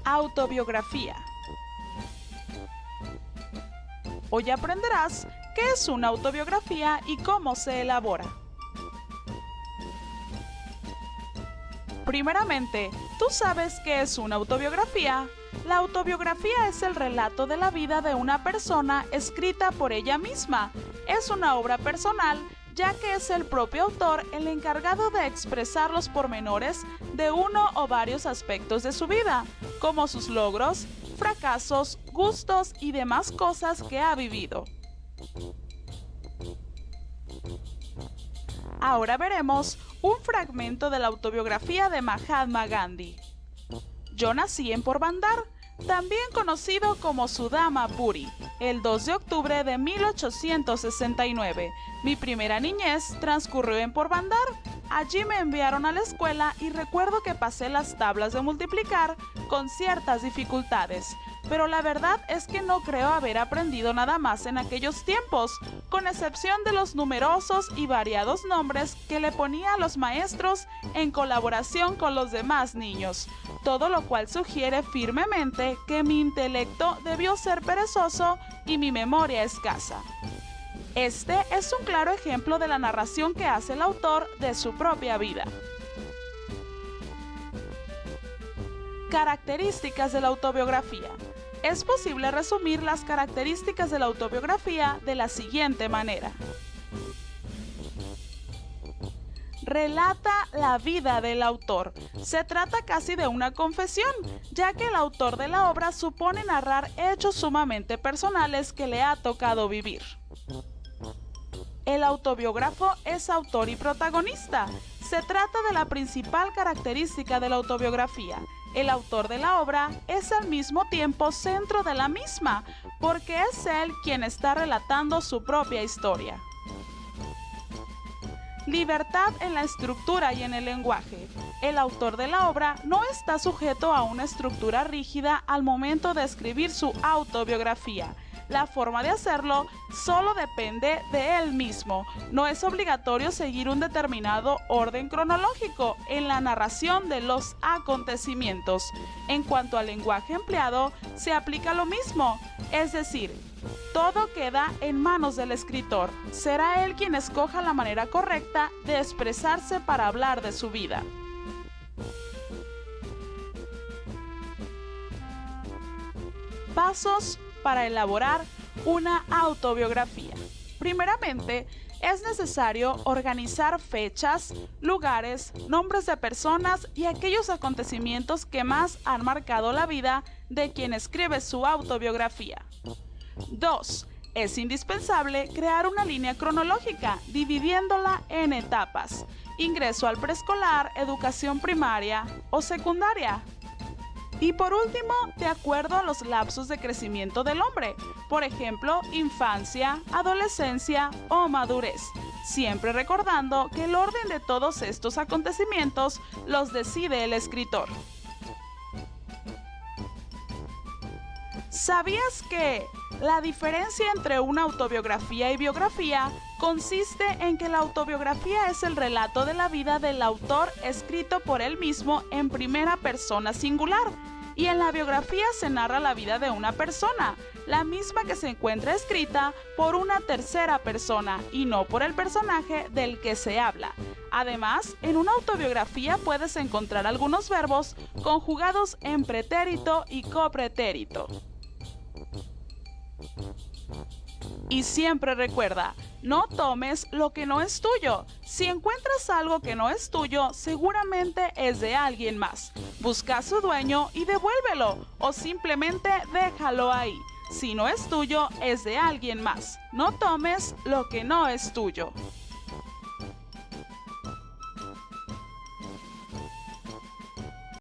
Autobiografía. Hoy aprenderás qué es una autobiografía y cómo se elabora. Primeramente, ¿tú sabes qué es una autobiografía? La autobiografía es el relato de la vida de una persona escrita por ella misma. Es una obra personal, ya que es el propio autor el encargado de expresar los pormenores de uno o varios aspectos de su vida, como sus logros, fracasos, gustos y demás cosas que ha vivido. Ahora veremos un fragmento de la autobiografía de Mahatma Gandhi. Yo nací en Porbandar, también conocido como Sudama Puri, el 2 de octubre de 1869. Mi primera niñez transcurrió en Porbandar. Allí me enviaron a la escuela y recuerdo que pasé las tablas de multiplicar con ciertas dificultades. Pero la verdad es que no creo haber aprendido nada más en aquellos tiempos, con excepción de los numerosos y variados nombres que le ponía a los maestros en colaboración con los demás niños, todo lo cual sugiere firmemente que mi intelecto debió ser perezoso y mi memoria escasa. Este es un claro ejemplo de la narración que hace el autor de su propia vida. Características de la autobiografía. Es posible resumir las características de la autobiografía de la siguiente manera. Relata la vida del autor. Se trata casi de una confesión, ya que el autor de la obra supone narrar hechos sumamente personales que le ha tocado vivir. El autobiógrafo es autor y protagonista. Se trata de la principal característica de la autobiografía. El autor de la obra es al mismo tiempo centro de la misma, porque es él quien está relatando su propia historia. Libertad en la estructura y en el lenguaje. El autor de la obra no está sujeto a una estructura rígida al momento de escribir su autobiografía. La forma de hacerlo solo depende de él mismo. No es obligatorio seguir un determinado orden cronológico en la narración de los acontecimientos. En cuanto al lenguaje empleado, se aplica lo mismo, es decir, todo queda en manos del escritor. Será él quien escoja la manera correcta de expresarse para hablar de su vida. Pasos para elaborar una autobiografía. Primeramente, es necesario organizar fechas, lugares, nombres de personas y aquellos acontecimientos que más han marcado la vida de quien escribe su autobiografía. 2. Es indispensable crear una línea cronológica, dividiéndola en etapas. Ingreso al preescolar, educación primaria o secundaria. Y por último, de acuerdo a los lapsos de crecimiento del hombre, por ejemplo, infancia, adolescencia o madurez, siempre recordando que el orden de todos estos acontecimientos los decide el escritor. ¿Sabías que la diferencia entre una autobiografía y biografía consiste en que la autobiografía es el relato de la vida del autor escrito por él mismo en primera persona singular, y en la biografía se narra la vida de una persona, la misma que se encuentra escrita por una tercera persona y no por el personaje del que se habla? Además, en una autobiografía puedes encontrar algunos verbos conjugados en pretérito y copretérito. Y siempre recuerda, no tomes lo que no es tuyo. Si encuentras algo que no es tuyo, seguramente es de alguien más. Busca a su dueño y devuélvelo, o simplemente déjalo ahí. Si no es tuyo, es de alguien más. No tomes lo que no es tuyo.